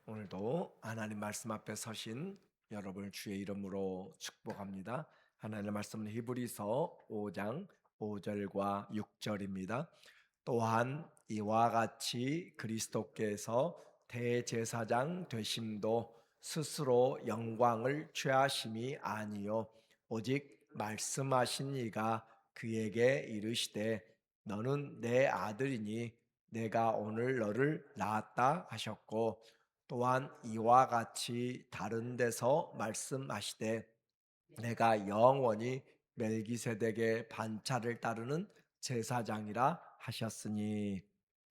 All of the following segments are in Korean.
오늘도 하나님 말씀 앞에 서신 여러분을 주의 이름으로 축복합니다. 하나님의 말씀은 히브리서 5장 5절과 6절입니다. 또한 이와 같이 그리스도께서 대제사장 되심도 스스로 영광을 취하심이 아니요 오직 말씀하신 이가 그에게 이르시되 너는 내 아들이니 내가 오늘 너를 낳았다 하셨고, 또한 이와 같이 다른 데서 말씀하시되 내가 영원히 멜기세덱의 반차를 따르는 제사장이라 하셨으니.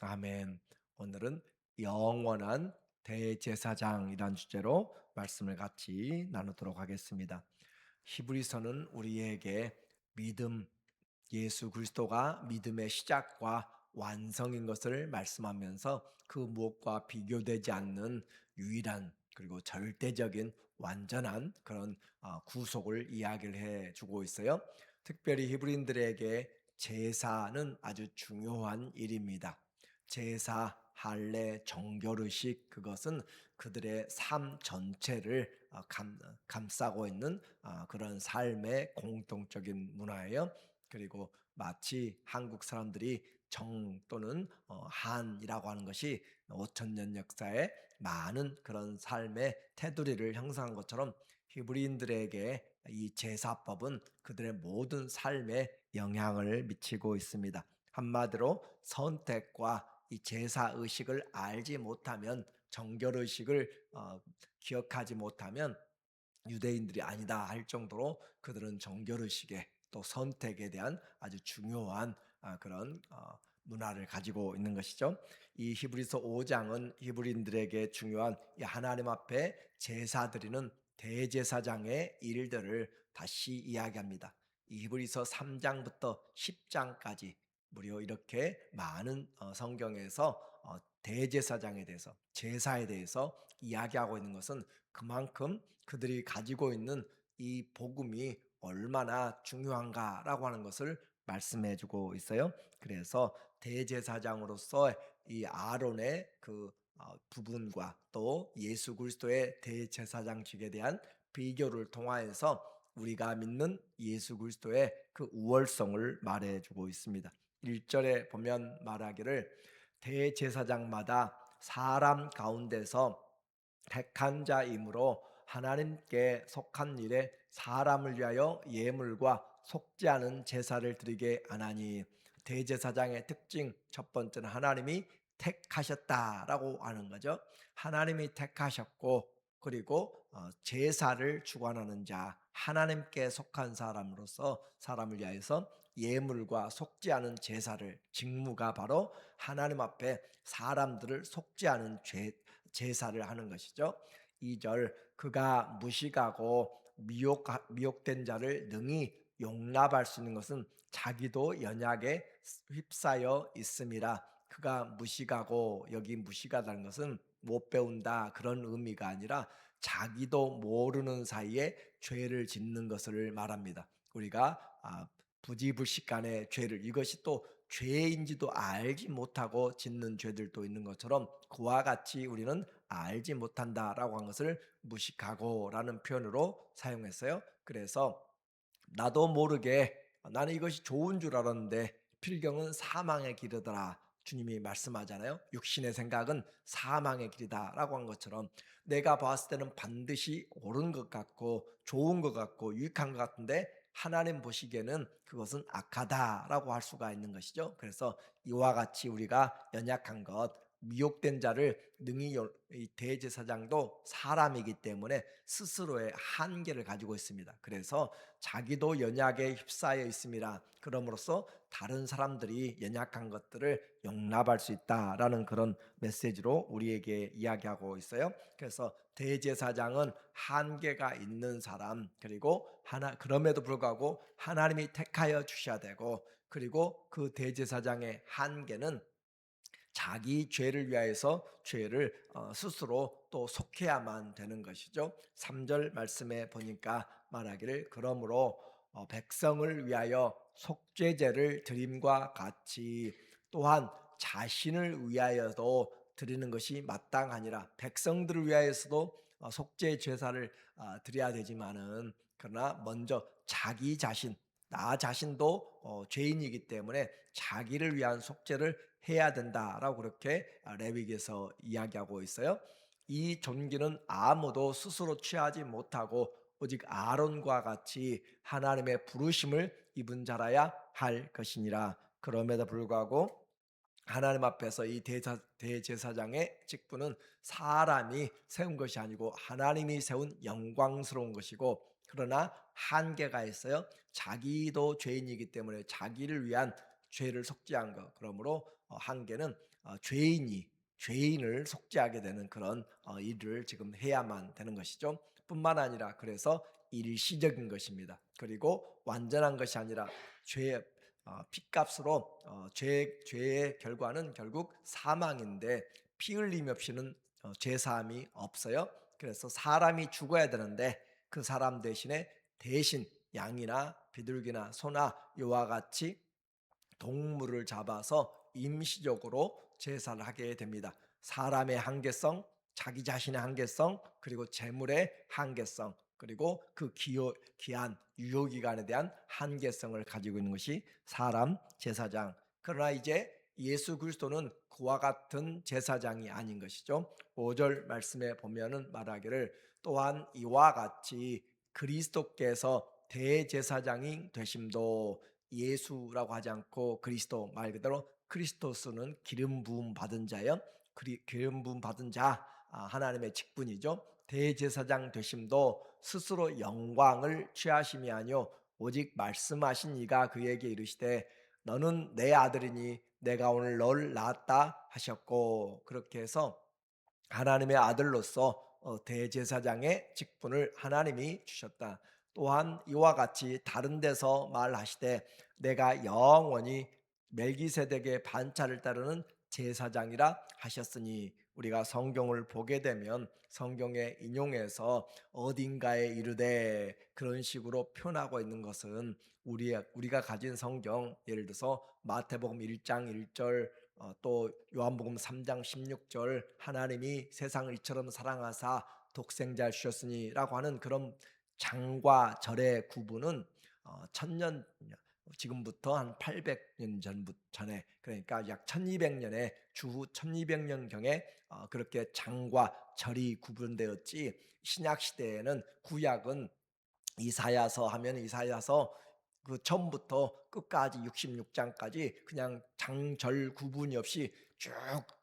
아멘. 오늘은 영원한 대제사장이란 주제로 말씀을 같이 나누도록 하겠습니다. 히브리서는 우리에게 믿음, 예수 그리스도가 믿음의 시작과 완성인 것을 말씀하면서 그 무엇과 비교되지 않는 유일한 그리고 절대적인 완전한 그런 구속을 이야기를 해주고 있어요. 특별히 히브리인들에게 제사는 아주 중요한 일입니다. 제사, 할례, 정결의식, 그것은 그들의 삶 전체를 감싸고 있는 그런 삶의 공통적인 문화예요. 그리고 마치 한국 사람들이 정 또는 한이라고 하는 것이 5천 년 역사에 많은 그런 삶의 테두리를 형성한 것처럼, 히브리인들에게 이 제사법은 그들의 모든 삶에 영향을 미치고 있습니다. 한마디로 선택과 이 제사 의식을 알지 못하면, 정결 의식을 기억하지 못하면 유대인들이 아니다 할 정도로 그들은 정결의식에 또 선택에 대한 아주 중요한 그런 문화를 가지고 있는 것이죠. 이 히브리서 5장은 히브리인들에게 중요한 이 하나님 앞에 제사 드리는 대제사장의 일들을 다시 이야기합니다. 이 히브리서 3장부터 10장까지 무려 이렇게 많은 성경에서 대제사장에 대해서, 제사에 대해서 이야기하고 있는 것은 그만큼 그들이 가지고 있는 이 복음이 얼마나 중요한가라고 하는 것을 말씀해 주고 있어요. 그래서 대제사장으로서 이 아론의 그 부분과 또 예수 그리스도의 대제사장직에 대한 비교를 통하여서 우리가 믿는 예수 그리스도의 그 우월성을 말해 주고 있습니다. 1절에 보면 말하기를 대제사장마다 사람 가운데서 택한 자이므로 하나님께 속한 일에 사람을 위하여 예물과 속지 않은 제사를 드리게 하나니. 대제사장의 특징 첫 번째는 하나님이 택하셨다라고 하는 거죠. 하나님이 택하셨고, 그리고 제사를 주관하는 자, 하나님께 속한 사람으로서 사람을 위하여서 예물과 속지 않은 제사를, 직무가 바로 하나님 앞에 사람들을 속지 않은 제사를 하는 것이죠. 2절, 그가 무식하고 미혹된 자를 능히 용납할 수 있는 것은 자기도 연약에 휩싸여 있음이라. 그가 무식하고, 여기 무식하다는 것은 못 배운다 그런 의미가 아니라 자기도 모르는 사이에 죄를 짓는 것을 말합니다. 우리가 부지불식간의 죄를, 이것이 또 죄인지도 알지 못하고 짓는 죄들도 있는 것처럼 그와 같이 우리는 알지 못한다라고 한 것을 무식하고라는 표현으로 사용했어요. 그래서 나도 모르게 나는 이것이 좋은 줄 알았는데 필경은 사망의 길이더라 주님이 말씀하잖아요. 육신의 생각은 사망의 길이다라고 한 것처럼 내가 봤을 때는 반드시 옳은 것 같고 좋은 것 같고 유익한 것 같은데 하나님 보시기에는 그것은 악하다라고 할 수가 있는 것이죠. 그래서 이와 같이 우리가 연약한 것, 미혹된 자를 능히, 이 대제사장도 사람이기 때문에 스스로의 한계를 가지고 있습니다. 그래서 자기도 연약에 휩싸여 있음이라, 그럼으로써 다른 사람들이 연약한 것들을 용납할 수 있다라는 그런 메시지로 우리에게 이야기하고 있어요. 그래서 대제사장은 한계가 있는 사람, 그리고 그럼에도 불구하고 하나님이 택하여 주셔야 되고, 그리고 그 대제사장의 한계는 자기 죄를 위하여서 죄를 스스로 또 속해야만 되는 것이죠. 3절 말씀에 보니까 말하기를 그러므로 백성을 위하여 속죄제를 드림과 같이 또한 자신을 위하여도 드리는 것이 마땅하니라. 백성들을 위하여서도 속죄 제사를 드려야 되지만은, 그러나 먼저 자기 자신, 나 자신도 죄인이기 때문에 자기를 위한 속죄를 해야 된다라고 그렇게 레위기에서 이야기하고 있어요. 이 존귀는 아무도 스스로 취하지 못하고 오직 아론과 같이 하나님의 부르심을 입은 자라야 할 것이니라. 그럼에도 불구하고 하나님 앞에서 이 대제사장의 직분은 사람이 세운 것이 아니고 하나님이 세운 영광스러운 것이고, 그러나 한계가 있어요. 자기도 죄인이기 때문에 자기를 위한 죄를 속죄한 것. 그러므로 한계는 죄인을 속죄하게 되는 그런 일을 지금 해야만 되는 것이죠. 뿐만 아니라 그래서 일시적인 것입니다. 그리고 완전한 것이 아니라 죄 피값으로 죄의 결과는 결국 사망인데, 피 흘림 없이는 죄 사함이 없어요. 그래서 사람이 죽어야 되는데 그 사람 대신 양이나 비둘기나 소나 이와 같이 동물을 잡아서 임시적으로 제사를 하게 됩니다. 사람의 한계성, 자기 자신의 한계성, 그리고 재물의 한계성, 그리고 그 기한 유효기간에 대한 한계성을 가지고 있는 것이 사람 제사장. 그러나 이제 예수 그리스도는 그와 같은 제사장이 아닌 것이죠. 5절 말씀에 보면은 말하기를, 또한 이와 같이 그리스도께서 대제사장이 되심도, 예수라고 하지 않고 그리스도, 말 그대로 크리스토스는 기름 부음 받은 자요. 기름 부음 받은 자, 하나님의 직분이죠. 대제사장 되심도 스스로 영광을 취하심이 아니요 오직 말씀하신 이가 그에게 이르시되 너는 내 아들이니 내가 오늘 너를 낳았다 하셨고, 그렇게 해서 하나님의 아들로서 대제사장의 직분을 하나님이 주셨다. 또한 이와 같이 다른 데서 말하시되 내가 영원히 멜기세덱의 반차를 따르는 제사장이라 하셨으니, 우리가 성경을 보게 되면 성경에 인용해서 어딘가에 이르되 그런 식으로 표현하고 있는 것은 우리가 가진 성경, 예를 들어서 마태복음 1장 1절, 또 요한복음 3장 16절, 하나님이 세상을 이처럼 사랑하사 독생자를 주셨으니라고 하는 그런 장과 절의 구분은 천년, 지금부터 한 800년 전에, 그러니까 약 1200년에, 주후 1200년경에 그렇게 장과 절이 구분되었지, 신약 시대에는, 구약은 이사야서 하면 이사야서 그 처음부터 끝까지 66장까지 그냥 장절 구분이 없이 쭉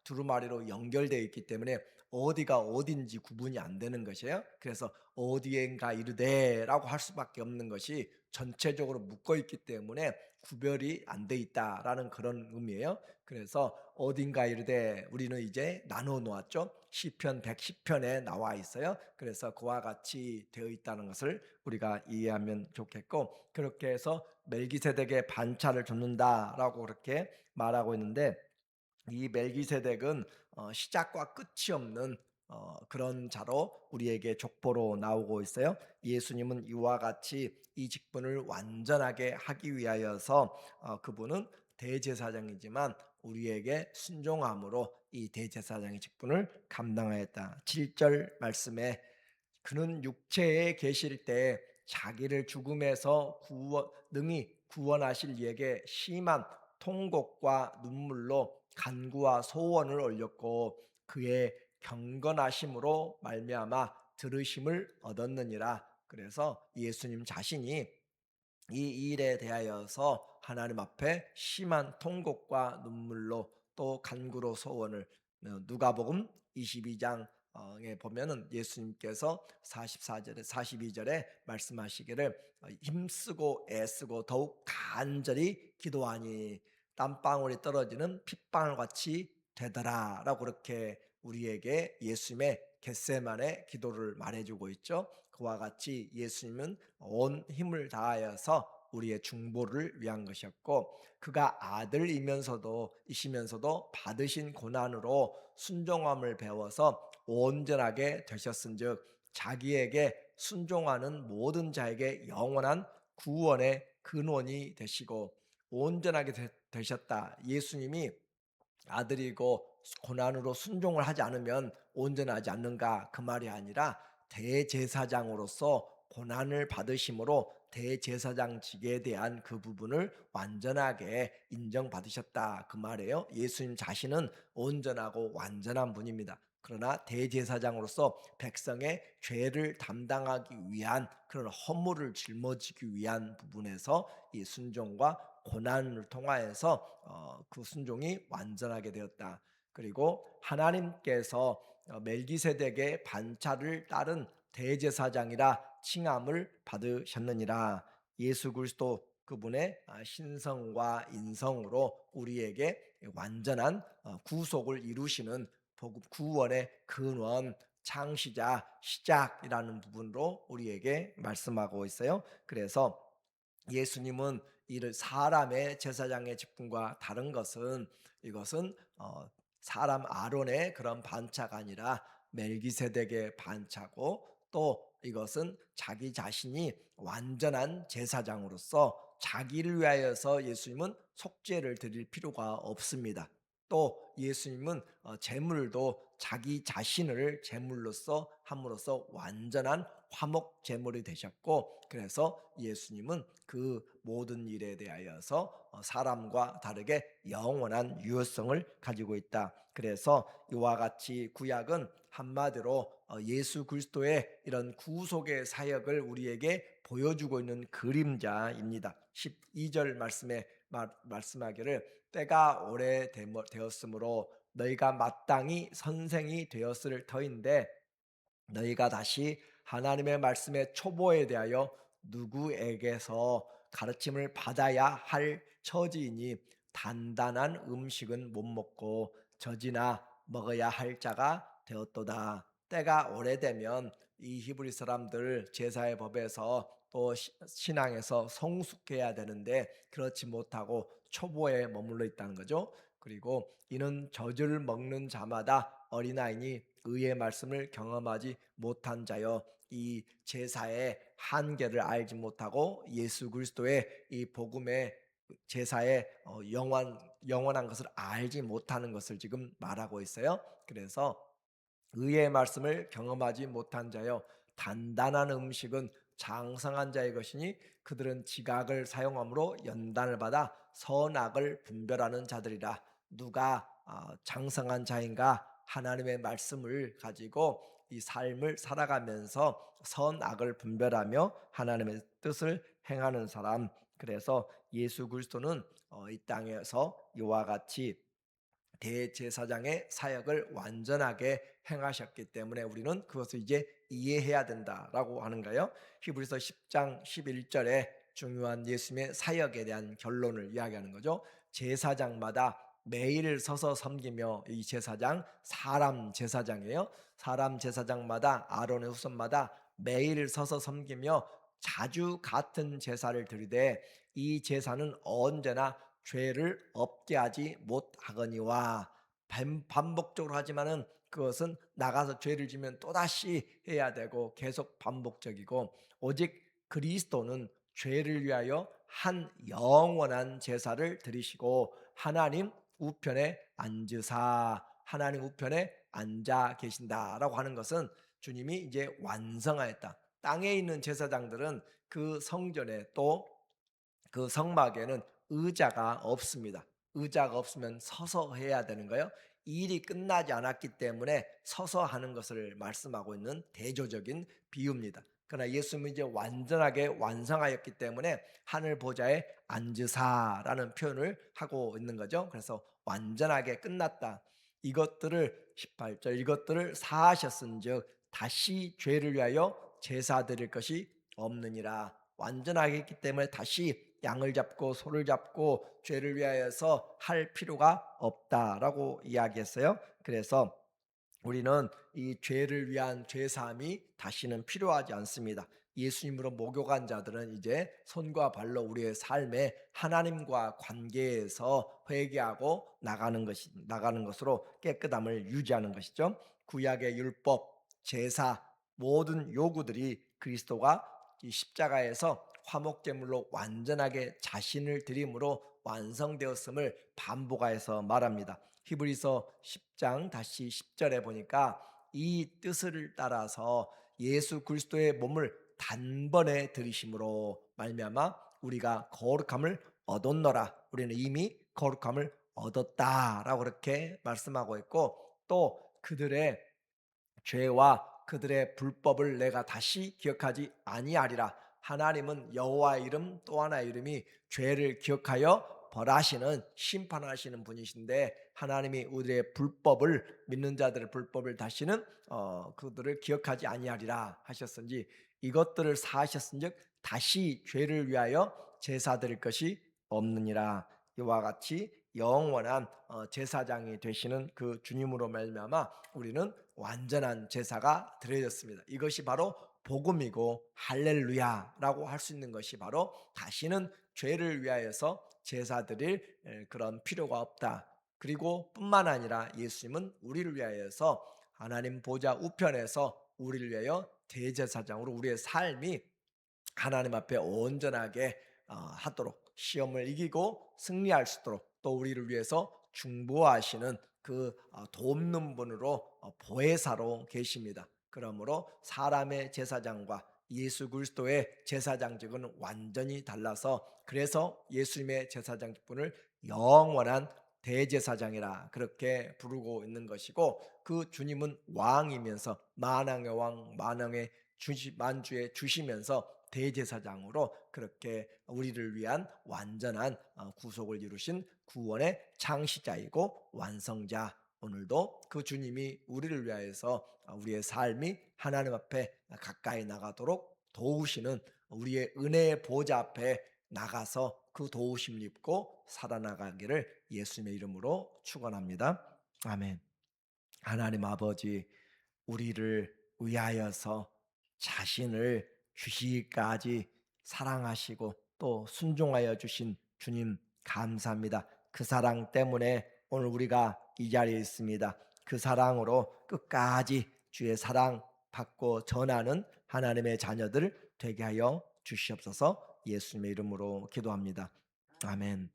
두루마리로 연결되어 있기 때문에 어디가 어딘지 구분이 안 되는 것이에요. 그래서 어디엔가 이르되라고 할 수밖에 없는 것이 전체적으로 묶어 있기 때문에 구별이 안 돼 있다라는 그런 의미예요. 그래서 어딘가 이르되 우리는 이제 나눠 놓았죠. 시편 110편에 나와 있어요. 그래서 그와 같이 되어 있다는 것을 우리가 이해하면 좋겠고, 그렇게 해서 멜기세덱의 반차를 줬는다라고 그렇게 말하고 있는데, 이 멜기세덱은 시작과 끝이 없는 그런 자로 우리에게 족보로 나오고 있어요. 예수님은 이와 같이 이 직분을 완전하게 하기 위하여서 그분은 대제사장이지만 우리에게 순종함으로 이 대제사장의 직분을 감당하였다. 7절 말씀에 그는 육체에 계실 때 자기를 죽음에서 능히 구원하실 이에게 심한 통곡과 눈물로 간구와 소원을 올렸고 그의 경건하심으로 말미암아 들으심을 얻었느니라. 그래서 예수님 자신이 이 일에 대하여서 하나님 앞에 심한 통곡과 눈물로 또 간구로 소원을, 누가복음 22장에 보면은 예수님께서 44절에 42절에 말씀하시기를 힘쓰고 애쓰고 더욱 간절히 기도하니 땀방울이 떨어지는 핏방울 같이 되더라라고 그렇게 우리에게 예수님의 겟세만의 기도를 말해주고 있죠. 그와 같이 예수님은 온 힘을 다하여서 우리의 중보를 위한 것이었고, 그가 이시면서도 받으신 고난으로 순종함을 배워서 온전하게 되셨은즉 자기에게 순종하는 모든 자에게 영원한 구원의 근원이 되시고 온전하게 되셨다. 예수님이 아들이고 고난으로 순종을 하지 않으면 온전하지 않는가 그 말이 아니라 대제사장으로서 고난을 받으심으로 대제사장직에 대한 그 부분을 완전하게 인정받으셨다 그 말이에요. 예수님 자신은 온전하고 완전한 분입니다. 그러나 대제사장으로서 백성의 죄를 담당하기 위한 그런 허물을 짊어지기 위한 부분에서 이 순종과 고난을 통하여서 그 순종이 완전하게 되었다. 그리고 하나님께서 멜기세덱의 반차를 따른 대제사장이라 칭함을 받으셨느니라. 예수 그리스도 그분의 신성과 인성으로 우리에게 완전한 구속을 이루시는 복음 구원의 근원 창시자 시작이라는 부분으로 우리에게 말씀하고 있어요. 그래서 예수님은 이를 사람의 제사장의 직분과 다른 것은 이것은 사람 아론의 그런 반차가 아니라 멜기세덱의 반차고 또 이것은 자기 자신이 완전한 제사장으로서 자기를 위하여서 예수님은 속죄를 드릴 필요가 없습니다. 또 예수님은 제물도 자기 자신을 제물로서 함으로써 완전한 화목 제물이 되셨고 그래서 예수님은 그 모든 일에 대하여서 사람과 다르게 영원한 유효성을 가지고 있다. 그래서 이와 같이 구약은 한마디로 예수 그리스도의 이런 구속의 사역을 우리에게 보여주고 있는 그림자입니다. 12절 말씀에 말씀하기를 때가 오래되었으므로 너희가 마땅히 선생이 되었을 터인데 너희가 다시 하나님의 말씀의 초보에 대하여 누구에게서 가르침을 받아야 할 처지이니 단단한 음식은 못 먹고 젖이나 먹어야 할 자가 되었도다. 때가 오래되면 이 히브리 사람들 제사의 법에서 또 신앙에서 성숙해야 되는데 그렇지 못하고 초보에 머물러 있다는 거죠. 그리고 이는 젖을 먹는 자마다 어린아이니 의의 말씀을 경험하지 못한 자여 이 제사의 한계를 알지 못하고 예수 그리스도의 이 복음의 제사의 영원한 것을 알지 못하는 것을 지금 말하고 있어요. 그래서 의의 말씀을 경험하지 못한 자여 단단한 음식은 장성한 자의 것이니 그들은 지각을 사용함으로 연단을 받아 선악을 분별하는 자들이라. 누가 장성한 자인가? 하나님의 말씀을 가지고 이 삶을 살아가면서 선악을 분별하며 하나님의 뜻을 행하는 사람. 그래서 예수 그리스도는 이 땅에서 이와 같이 대제사장의 사역을 완전하게 행하셨기 때문에 우리는 그것을 이제 이해해야 된다라고 하는가요? 히브리서 10장 11절에 중요한 예수님의 사역에 대한 결론을 이야기하는 거죠. 제사장마다 매일 서서 섬기며 이 제사장 사람 제사장이에요. 사람 제사장마다 아론의 후손마다 매일 서서 섬기며 자주 같은 제사를 드리되 이 제사는 언제나 죄를 없게 하지 못하거니와 반복적으로 하지만은 그것은 나가서 죄를 지면 또다시 해야 되고 계속 반복적이고 오직 그리스도는 죄를 위하여 한 영원한 제사를 드리시고 하나님 우편에 앉아 계신다라고 하는 것은 주님이 이제 완성하였다. 땅에 있는 제사장들은 그 성전에 또 그 성막에는 의자가 없습니다. 의자가 없으면 서서 해야 되는 거예요. 일이 끝나지 않았기 때문에 서서 하는 것을 말씀하고 있는 대조적인 비유입니다. 그러나 예수님은 이제 완전하게 완성하였기 때문에 하늘 보좌에 앉으사라는 표현을 하고 있는 거죠. 그래서 완전하게 끝났다. 이것들을 18절 이것들을 사하셨은즉 다시 죄를 위하여 제사 드릴 것이 없느니라. 완전하게 했기 때문에 다시 양을 잡고 소를 잡고 죄를 위하여서 할 필요가 없다라고 이야기했어요. 그래서 우리는 이 죄를 위한 죄 사함이 다시는 필요하지 않습니다. 예수님으로 목욕한 자들은 이제 손과 발로 우리의 삶에 하나님과 관계에서 회개하고 나가는 것으로 깨끗함을 유지하는 것이죠. 구약의 율법, 제사 모든 요구들이 그리스도가 이 십자가에서 화목제물로 완전하게 자신을 드림으로 완성되었음을 반복하여서 말합니다. 히브리서 10장 다시 10절에 보니까 이 뜻을 따라서 예수 그리스도의 몸을 단번에 들이심으로 말미암아 우리가 거룩함을 얻었노라. 우리는 이미 거룩함을 얻었다라고 그렇게 말씀하고 있고, 또 그들의 죄와 그들의 불법을 내가 다시 기억하지 아니하리라. 하나님은 여호와의 이름 또 하나의 이름이 죄를 기억하여 벌하시는 심판하시는 분이신데, 하나님이 우리의 불법을, 믿는 자들의 불법을 다시는 그들을 기억하지 아니하리라 하셨은지, 이것들을 사하셨은즉 다시 죄를 위하여 제사 드릴 것이 없느니라. 이와 같이 영원한 제사장이 되시는 그 주님으로 말미암아 우리는 완전한 제사가 드려졌습니다. 이것이 바로 복음이고 할렐루야라고 할 수 있는 것이 바로 다시는 죄를 위하여서 제사 드릴 그런 필요가 없다. 그리고 뿐만 아니라 예수님은 우리를 위하여서 하나님 보좌 우편에서 우리를 위하여 대제사장으로 우리의 삶이 하나님 앞에 온전하게 하도록, 시험을 이기고 승리할 수 있도록, 또 우리를 위해서 중보하시는 그 돕는 분으로 보혜사로 계십니다. 그러므로 사람의 제사장과 예수 그리스도의 제사장직은 완전히 달라서, 그래서 예수님의 제사장직분을 영원한 대제사장이라 그렇게 부르고 있는 것이고, 그 주님은 왕이면서 만왕의 왕, 만주의 주시면서 대제사장으로 그렇게 우리를 위한 완전한 구속을 이루신 구원의 창시자이고 완성자, 오늘도 그 주님이 우리를 위하여서 우리의 삶이 하나님 앞에 가까이 나가도록 도우시는, 우리의 은혜의 보좌 앞에 나가서 그 도우심을 입고 살아나가기를 예수님의 이름으로 축원합니다. 아멘. 하나님 아버지, 우리를 위하여서 자신을 주시기까지 사랑하시고 또 순종하여 주신 주님 감사합니다. 그 사랑 때문에 오늘 우리가 이 자리에 있습니다. 그 사랑으로 끝까지 주의 사랑 받고 전하는 하나님의 자녀들 되게 하여 주시옵소서. 예수님의 이름으로 기도합니다. 아멘.